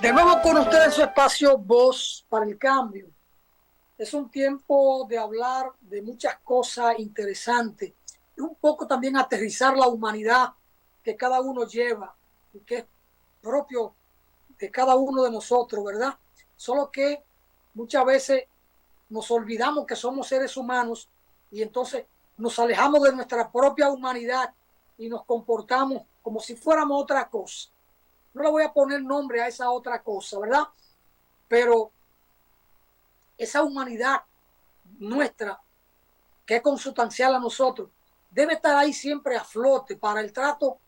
De nuevo con ustedes su espacio Voz para el Cambio. Es un tiempo de hablar de muchas cosas interesantes y un poco también aterrizar la humanidad que cada uno lleva y que es propio de cada uno de nosotros, ¿verdad? Solo que muchas veces nos olvidamos que somos seres humanos y entonces nos alejamos de nuestra propia humanidad y nos comportamos como si fuéramos otra cosa. No le voy a poner nombre a esa otra cosa, ¿verdad? Pero esa humanidad nuestra, que es consustancial a nosotros, debe estar ahí siempre a flote para el trato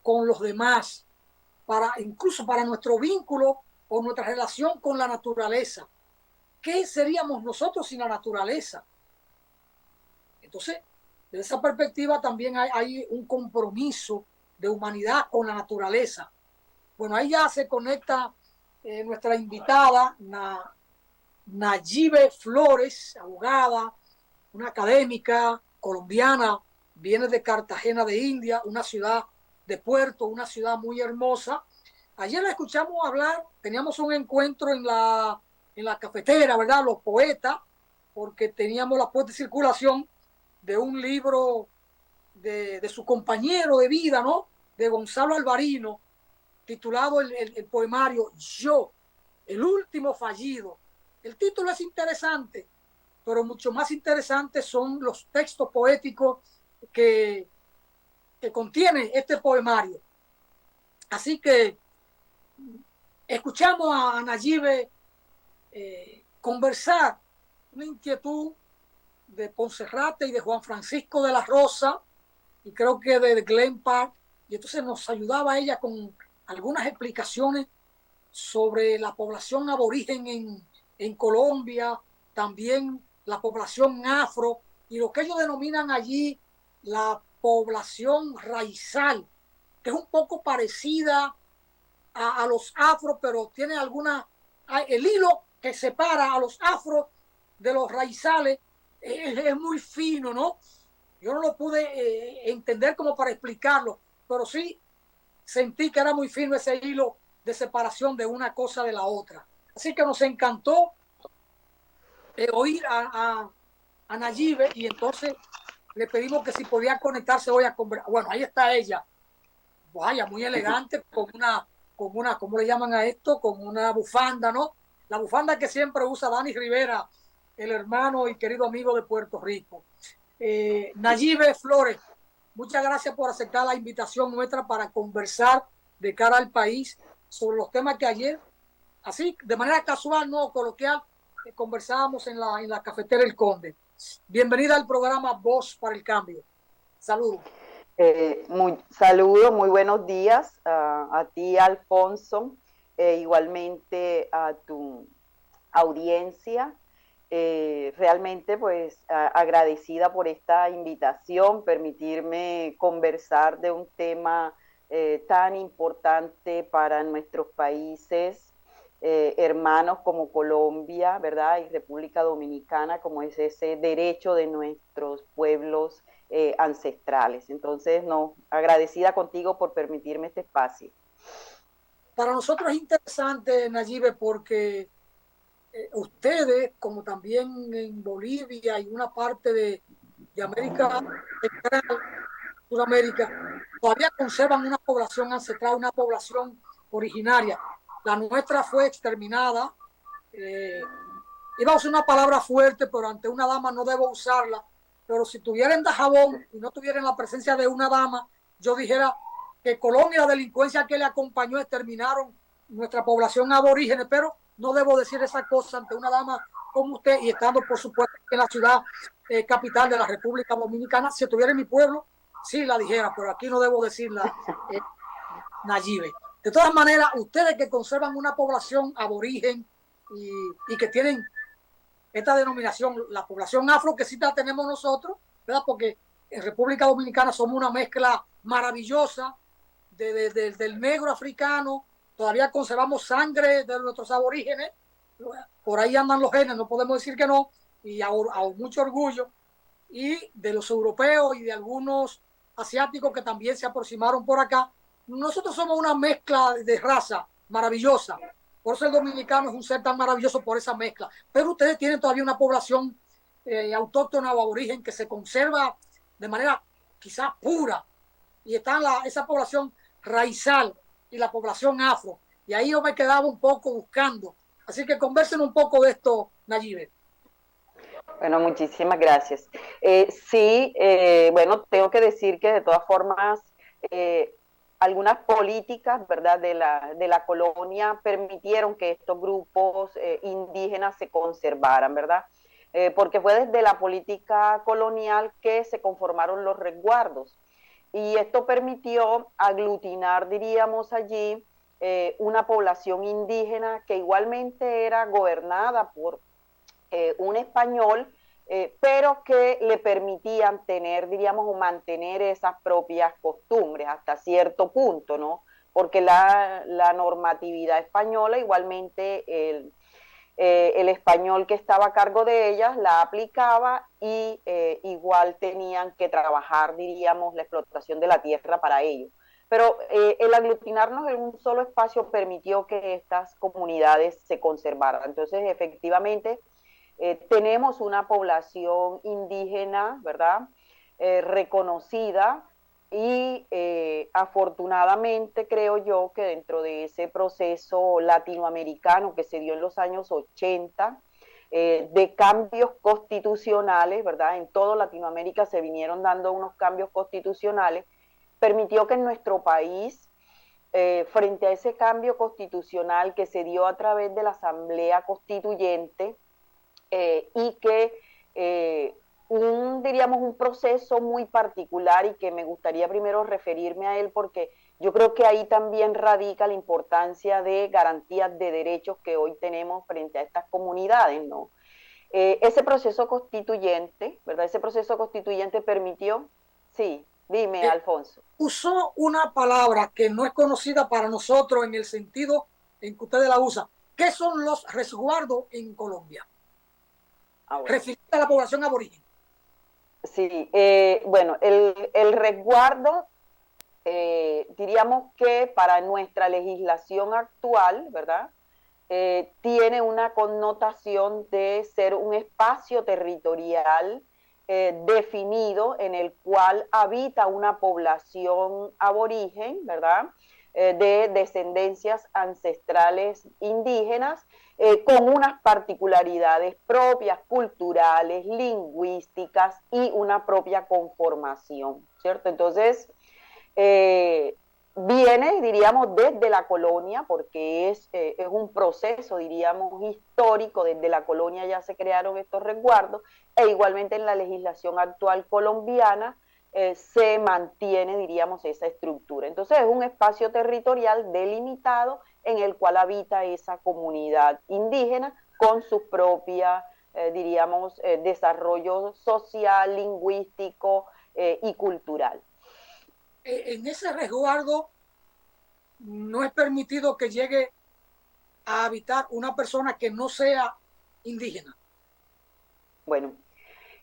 con los demás, incluso para nuestro vínculo o nuestra relación con la naturaleza. ¿Qué seríamos nosotros sin la naturaleza? Entonces, desde esa perspectiva también hay un compromiso de humanidad con la naturaleza. Bueno, ahí ya se conecta nuestra invitada, Nayibe Flores, abogada, una académica colombiana, viene de Cartagena de India, una ciudad de puerto, una ciudad muy hermosa. Ayer la escuchamos hablar, teníamos un encuentro en la cafetera, ¿verdad? Los poetas, porque teníamos la puesta en circulación de un libro de su compañero de vida, ¿no? De Gonzalo Alvarino, titulado el poemario Yo, el último fallido. El título es interesante, pero mucho más interesantes son los textos poéticos que contiene este poemario. Así que escuchamos a Nayibe conversar una inquietud de Ponserrate y de Juan Francisco de la Rosa, y creo que de Glen Park, y entonces nos ayudaba ella con algunas explicaciones sobre la población aborigen en Colombia, también la población afro y lo que ellos denominan allí la población raizal, que es un poco parecida a los afros, pero tiene el hilo que separa a los afros de los raizales es muy fino, ¿no? Yo no lo pude entender como para explicarlo, pero sí sentí que era muy fino ese hilo de separación de una cosa de la otra. Así que nos encantó oír a Nayibe y entonces le pedimos que si podía conectarse hoy a conversar. Bueno, ahí está ella, vaya, muy elegante, ¿cómo le llaman a esto? Con una bufanda, ¿no? La bufanda que siempre usa Dani Rivera, el hermano y querido amigo de Puerto Rico. Nayibe Flores, muchas gracias por aceptar la invitación nuestra para conversar de cara al país sobre los temas que ayer, así, de manera casual, no coloquial, conversábamos en la cafetera El Conde. Bienvenida al programa Voz para el Cambio. Saludos. Saludos, muy buenos días a ti, Alfonso, igualmente a tu audiencia. Realmente, pues, agradecida por esta invitación, permitirme conversar de un tema tan importante para nuestros países hermanos como Colombia, ¿verdad? Y República Dominicana, como es ese derecho de nuestros pueblos ancestrales. Entonces, no, agradecida contigo por permitirme este espacio. Para nosotros es interesante, Nayibe, porque ustedes, como también en Bolivia y una parte de América Central, Sudamérica, todavía conservan una población ancestral, una población originaria. La nuestra fue exterminada. Iba a usar una palabra fuerte, pero ante una dama no debo usarla. Pero si tuviera en Dajabón y no tuviera en la presencia de una dama, yo dijera que Colón y la delincuencia que le acompañó exterminaron nuestra población aborígenes, pero no debo decir esa cosa ante una dama como usted y estando, por supuesto, en la ciudad capital de la República Dominicana. Si estuviera en mi pueblo, sí la dijera, pero aquí no debo decirla, Nayibe. De todas maneras, ustedes que conservan una población aborigen y que tienen esta denominación, la población afro, que sí la tenemos nosotros, ¿verdad? Porque en República Dominicana somos una mezcla maravillosa del negro africano, todavía conservamos sangre de nuestros aborígenes, por ahí andan los genes, no podemos decir que no, y a mucho orgullo, y de los europeos y de algunos asiáticos que también se aproximaron por acá. Nosotros somos una mezcla de raza maravillosa. por eso el dominicano es un ser tan maravilloso por esa mezcla. Pero ustedes tienen todavía una población autóctona o aborigen que se conserva de manera quizás pura, y está esa población raizal y la población afro. Y ahí yo me quedaba un poco buscando. Así que conversen un poco de esto, Nayibe. Bueno, muchísimas gracias. Sí, bueno, tengo que decir que de todas formas, algunas políticas, ¿verdad?, de la colonia permitieron que estos grupos indígenas se conservaran, ¿verdad? Porque fue desde la política colonial que se conformaron los resguardos. Y esto permitió aglutinar, diríamos allí, una población indígena que igualmente era gobernada por un español, pero que le permitían tener, diríamos, o mantener esas propias costumbres hasta cierto punto, ¿no? Porque la normatividad española, igualmente el español que estaba a cargo de ellas la aplicaba y igual tenían que trabajar, diríamos, la explotación de la tierra para ello. Pero el aglutinarnos en un solo espacio permitió que estas comunidades se conservaran. Entonces, efectivamente, tenemos una población indígena, ¿verdad? Reconocida y afortunadamente creo yo que dentro de ese proceso latinoamericano que se dio en los años 80, de cambios constitucionales, ¿verdad? En toda Latinoamérica se vinieron dando unos cambios constitucionales, permitió que en nuestro país, frente a ese cambio constitucional que se dio a través de la Asamblea Constituyente, y que diríamos, un proceso muy particular y que me gustaría primero referirme a él porque yo creo que ahí también radica la importancia de garantías de derechos que hoy tenemos frente a estas comunidades, ¿no? Ese proceso constituyente, ¿verdad? Ese proceso constituyente permitió, sí, dime, Alfonso. Usó una palabra que no es conocida para nosotros en el sentido en que ustedes la usan. ¿Qué son los resguardos en Colombia? Bueno. Referente a la población aborigen. Sí, bueno, el resguardo, diríamos que para nuestra legislación actual, ¿verdad? Tiene una connotación de ser un espacio territorial definido en el cual habita una población aborigen, ¿verdad? De descendencias ancestrales indígenas, con unas particularidades propias, culturales, lingüísticas y una propia conformación, ¿cierto? Entonces, viene, diríamos, desde la colonia, porque es un proceso, diríamos, histórico. Desde la colonia ya se crearon estos resguardos, e igualmente en la legislación actual colombiana se mantiene, diríamos, esa estructura. Entonces es un espacio territorial delimitado en el cual habita esa comunidad indígena con su propia, diríamos, desarrollo social, lingüístico y cultural. En ese resguardo no es permitido que llegue a habitar una persona que no sea indígena. Bueno,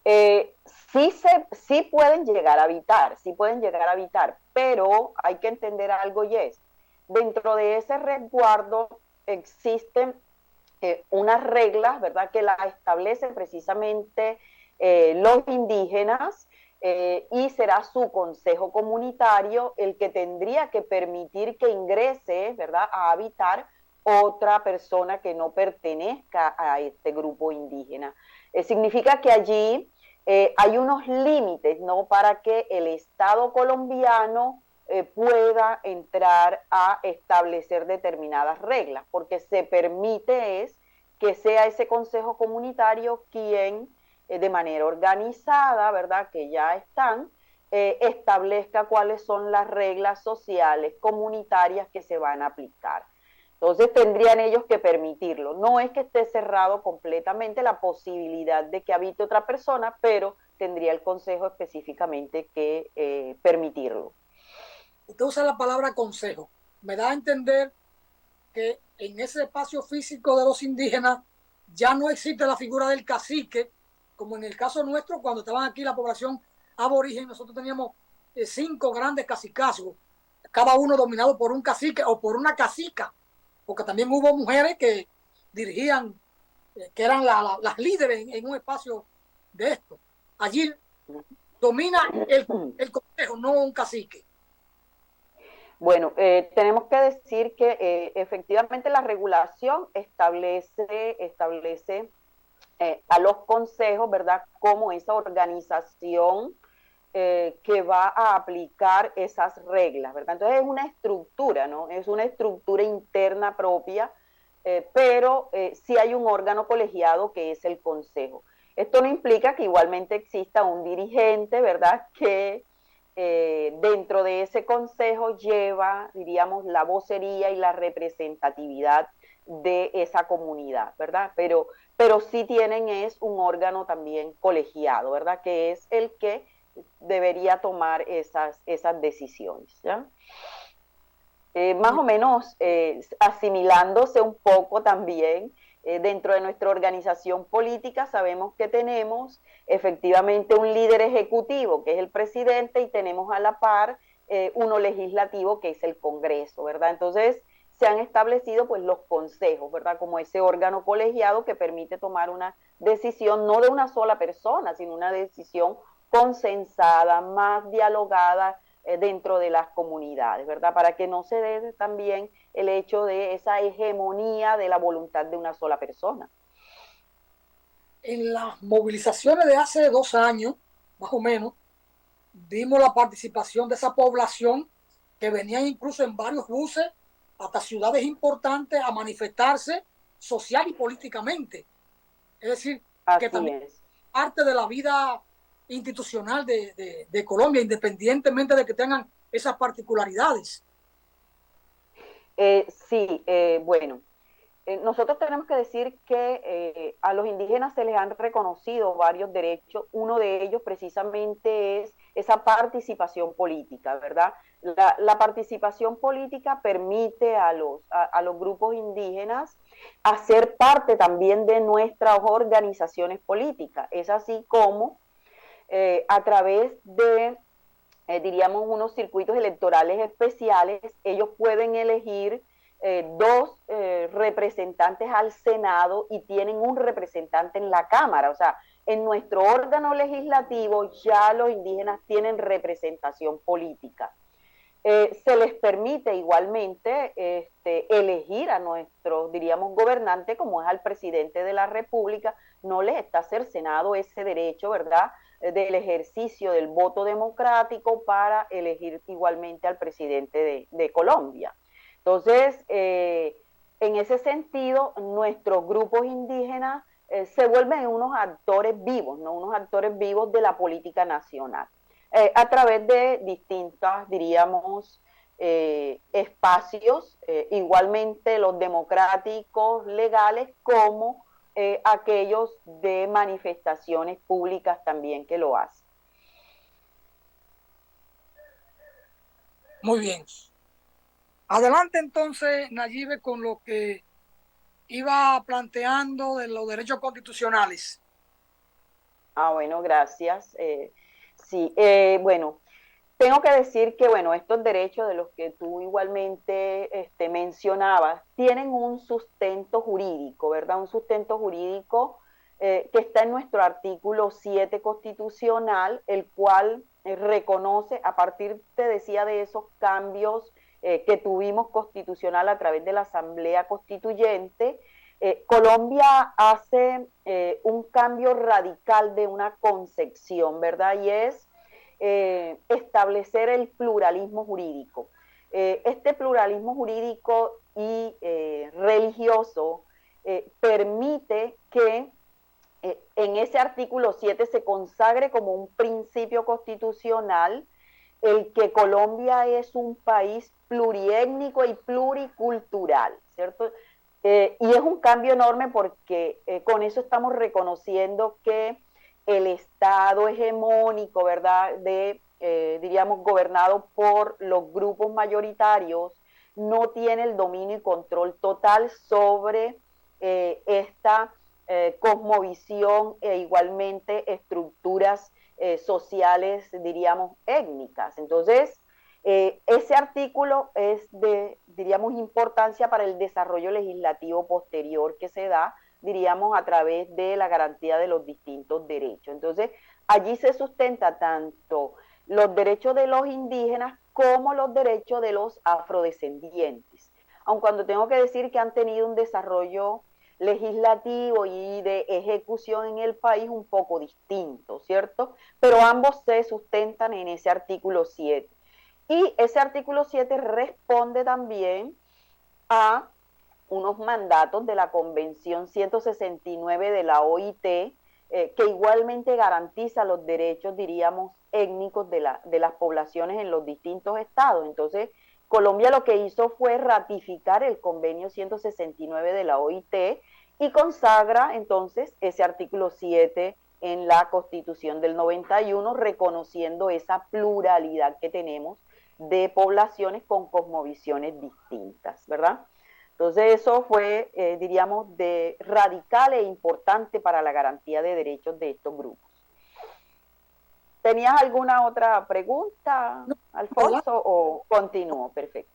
sí pueden llegar a habitar, pero hay que entender algo, y es, dentro de ese resguardo existen unas reglas, ¿verdad?, que la establecen precisamente los indígenas, y será su consejo comunitario el que tendría que permitir que ingrese, ¿verdad?, a habitar otra persona que no pertenezca a este grupo indígena. Significa que allí hay unos límites, ¿no?, para que el Estado colombiano pueda entrar a establecer determinadas reglas, porque se permite es que sea ese consejo comunitario quien de manera organizada, ¿verdad?, que ya están, establezca cuáles son las reglas sociales comunitarias que se van a aplicar. Entonces tendrían ellos que permitirlo. No es que esté cerrado completamente la posibilidad de que habite otra persona, pero tendría el consejo específicamente que permitirlo. Usted usa la palabra consejo. Me da a entender que en ese espacio físico de los indígenas ya no existe la figura del cacique, como en el caso nuestro, cuando estaban aquí la población aborigen, nosotros teníamos 5 grandes cacicazgos, cada uno dominado por un cacique o por una cacica. porque también hubo mujeres que dirigían, que eran las líderes en un espacio de esto. Allí domina el consejo, no un cacique. Bueno, tenemos que decir que efectivamente la regulación establece a los consejos, ¿verdad?, como esa organización que va a aplicar esas reglas, ¿verdad? Entonces es una estructura, ¿no? Es una estructura interna propia, pero sí hay un órgano colegiado que es el consejo. Esto no implica que igualmente exista un dirigente, ¿verdad?, que dentro de ese consejo lleva, diríamos, la vocería y la representatividad de esa comunidad, ¿verdad? Pero sí tienen es un órgano también colegiado, ¿verdad? Que es el que debería tomar esas decisiones, ¿ya? Más o menos asimilándose un poco también dentro de nuestra organización política, sabemos que tenemos efectivamente un líder ejecutivo, que es el presidente, y tenemos a la par uno legislativo, que es el Congreso, ¿verdad? Entonces, se han establecido pues los consejos, ¿verdad? Como ese órgano colegiado que permite tomar una decisión no de una sola persona, sino una decisión consensada, más dialogada dentro de las comunidades, ¿verdad? Para que no se dé también el hecho de esa hegemonía de la voluntad de una sola persona. En las movilizaciones de hace 2 años, más o menos, vimos la participación de esa población que venían incluso en varios buses hasta ciudades importantes a manifestarse social y políticamente. Es decir, que Así también es. parte de la vida institucional de Colombia, independientemente de que tengan esas particularidades. Sí, bueno, nosotros tenemos que decir que a los indígenas se les han reconocido varios derechos. Uno de ellos precisamente es esa participación política, ¿verdad? La participación política permite a los grupos indígenas hacer parte también de nuestras organizaciones políticas. Es así como a través de diríamos, unos circuitos electorales especiales, ellos pueden elegir dos representantes al Senado y tienen un representante en la Cámara. O sea, en nuestro órgano legislativo ya los indígenas tienen representación política. Se les permite igualmente elegir a nuestro, diríamos, gobernante, como es al presidente de la República. No les está cercenado ese derecho, ¿verdad?, del ejercicio del voto democrático para elegir igualmente al presidente de Colombia. Entonces, en ese sentido, nuestros grupos indígenas se vuelven unos actores vivos, ¿no? Unos actores vivos de la política nacional. A través de distintas, diríamos, espacios, igualmente los democráticos, legales, como aquellos de manifestaciones públicas también que lo hacen. Muy bien. Adelante entonces, Nayibe, con lo que iba planteando de los derechos constitucionales. Bueno, gracias. Sí, bueno, tengo que decir que, bueno, estos derechos de los que tú igualmente mencionabas tienen un sustento jurídico, ¿verdad? Un sustento jurídico que está en nuestro artículo 7 constitucional, el cual reconoce, a partir, te decía, de esos cambios que tuvimos constitucional a través de la Asamblea Constituyente. Colombia hace un cambio radical de una concepción, ¿verdad? Y es establecer el pluralismo jurídico. Este pluralismo jurídico y religioso permite que en ese artículo 7 se consagre como un principio constitucional el que Colombia es un país pluriétnico y pluricultural, ¿cierto? Y es un cambio enorme porque con eso estamos reconociendo que el Estado hegemónico, ¿verdad?, diríamos, gobernado por los grupos mayoritarios, no tiene el dominio y control total sobre esta cosmovisión e igualmente estructuras sociales, diríamos, étnicas. Entonces, Ese artículo es de, diríamos, importancia para el desarrollo legislativo posterior que se da, diríamos, a través de la garantía de los distintos derechos. Entonces, allí se sustenta tanto los derechos de los indígenas como los derechos de los afrodescendientes. Aun cuando tengo que decir que han tenido un desarrollo legislativo y de ejecución en el país un poco distinto, ¿cierto? Pero ambos se sustentan en ese artículo 7. Y ese artículo 7 responde también a unos mandatos de la Convención 169 de la OIT, que igualmente garantiza los derechos, diríamos, étnicos de las poblaciones en los distintos estados. Entonces, Colombia lo que hizo fue ratificar el convenio 169 de la OIT y consagra entonces ese artículo 7 en la Constitución del 91, reconociendo esa pluralidad que tenemos de poblaciones con cosmovisiones distintas, ¿verdad? Entonces eso fue, diríamos, de radical e importante para la garantía de derechos de estos grupos. ¿Tenías alguna otra pregunta, No, adelante. Alfonso, o continúo? Perfecto.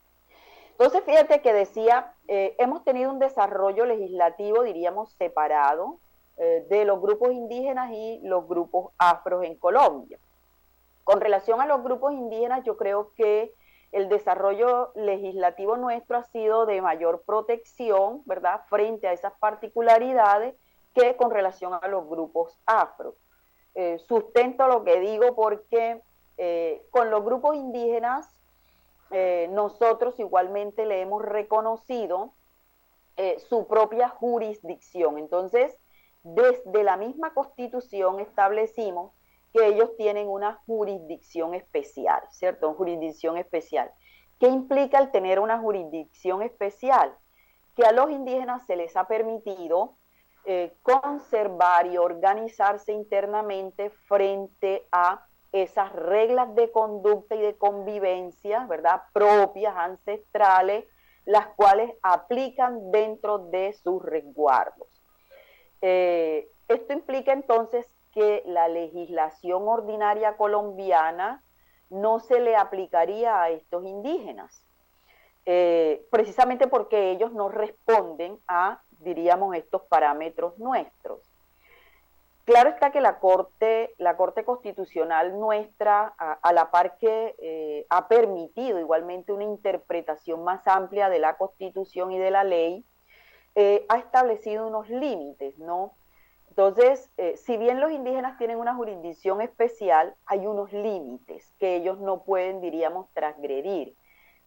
Entonces, fíjate que decía, hemos tenido un desarrollo legislativo, diríamos, separado de los grupos indígenas y los grupos afros en Colombia. Con relación a los grupos indígenas, yo creo que el desarrollo legislativo nuestro ha sido de mayor protección, ¿verdad?, frente a esas particularidades que con relación a los grupos afro. Sustento lo que digo porque con los grupos indígenas nosotros igualmente le hemos reconocido su propia jurisdicción. Entonces, desde la misma Constitución establecimos que ellos tienen una jurisdicción especial, ¿cierto? Una jurisdicción especial. ¿Qué implica el tener una jurisdicción especial? Que a los indígenas se les ha permitido conservar y organizarse internamente frente a esas reglas de conducta y de convivencia, ¿verdad?, propias, ancestrales, las cuales aplican dentro de sus resguardos. Esto implica entonces que la legislación ordinaria colombiana no se le aplicaría a estos indígenas, precisamente porque ellos no responden a, diríamos, estos parámetros nuestros. Claro está que la Corte Constitucional nuestra, a la par que ha permitido igualmente una interpretación más amplia de la Constitución y de la ley, ha establecido unos límites, ¿no? Entonces, si bien los indígenas tienen una jurisdicción especial, hay unos límites que ellos no pueden, diríamos, transgredir.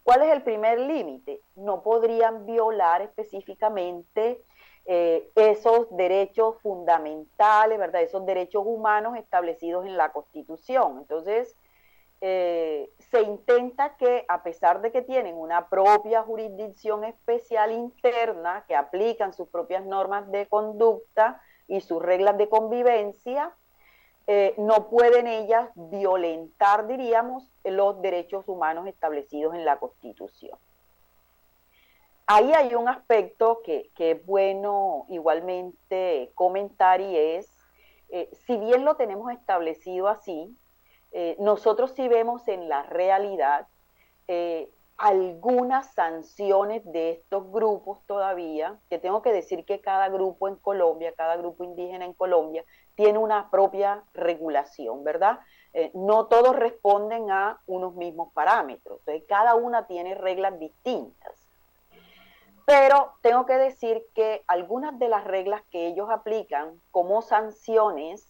¿Cuál es el primer límite? No podrían violar específicamente esos derechos fundamentales, ¿verdad? Esos derechos humanos establecidos en la Constitución. Entonces, se intenta que, a pesar de que tienen una propia jurisdicción especial interna, que aplican sus propias normas de conducta y sus reglas de convivencia, no pueden ellas violentar, diríamos, los derechos humanos establecidos en la Constitución. Ahí hay un aspecto que es bueno igualmente comentar y es, si bien lo tenemos establecido así, nosotros sí vemos en la realidad algunas sanciones de estos grupos todavía, que tengo que decir que cada grupo en Colombia, cada grupo indígena en Colombia, tiene una propia regulación, ¿verdad? No todos responden a unos mismos parámetros, entonces cada una tiene reglas distintas. Pero tengo que decir que algunas de las reglas que ellos aplican como sanciones,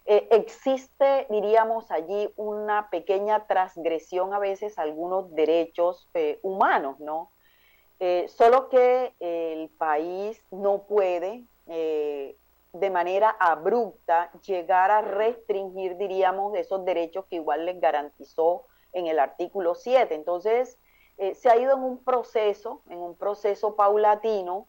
existe, diríamos, allí una pequeña transgresión a veces a algunos derechos humanos, ¿no? Solo que el país no puede de manera abrupta llegar a restringir, diríamos, esos derechos que igual les garantizó en el artículo 7. Entonces, se ha ido en un proceso paulatino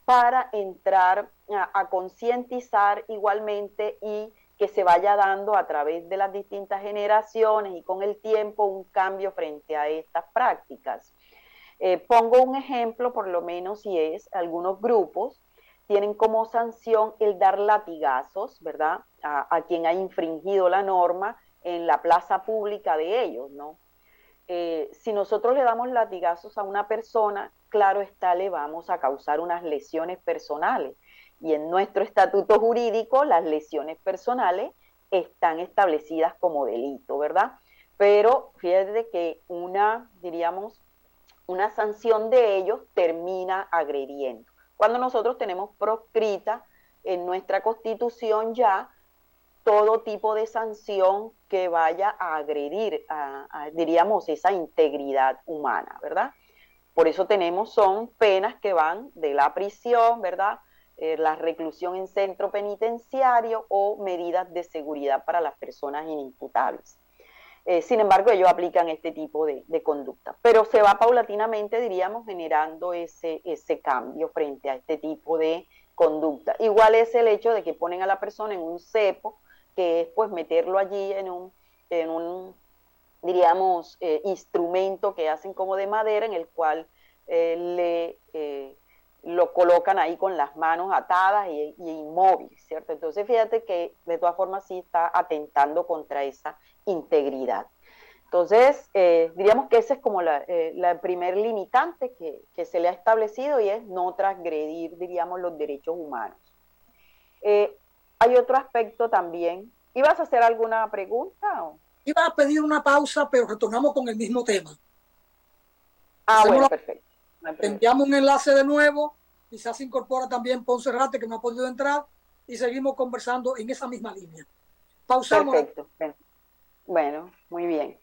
para entrar a concientizar igualmente y que se vaya dando a través de las distintas generaciones y con el tiempo un cambio frente a estas prácticas. Pongo un ejemplo, por lo menos, y es algunos grupos tienen como sanción el dar latigazos, ¿verdad?, a quien ha infringido la norma en la plaza pública de ellos, ¿no? si nosotros le damos latigazos a una persona, claro está, le vamos a causar unas lesiones personales. Y en nuestro estatuto jurídico, las lesiones personales están establecidas como delito, ¿verdad? Pero fíjate que diríamos, una sanción de ellos termina agrediendo. Cuando nosotros tenemos proscrita en nuestra Constitución ya todo tipo de sanción que vaya a agredir, diríamos, esa integridad humana, ¿verdad? Por eso son penas que van de la prisión, ¿verdad? La reclusión en centro penitenciario o medidas de seguridad para las personas inimputables. Sin embargo, ellos aplican este tipo de conducta. Pero se va paulatinamente, diríamos, generando ese cambio frente a este tipo de conducta. Igual es el hecho de que ponen a la persona en un cepo, que es pues meterlo allí en un diríamos, instrumento que hacen como de madera, en el cual lo colocan ahí con las manos atadas y inmóvil, ¿cierto? Entonces fíjate que de todas formas sí está atentando contra esa integridad. Entonces, diríamos que ese es como la primer limitante que se le ha establecido, y es no transgredir, diríamos, los derechos humanos. Hay otro aspecto también. ¿Ibas a hacer alguna pregunta? ¿O? Iba a pedir una pausa, pero retornamos con el mismo tema. Bueno, perfecto. No, enviamos un enlace de nuevo, quizás se incorpora también Ponserrate, que no ha podido entrar, y seguimos conversando en esa misma línea. Pausamos. Perfecto. Bueno, muy bien.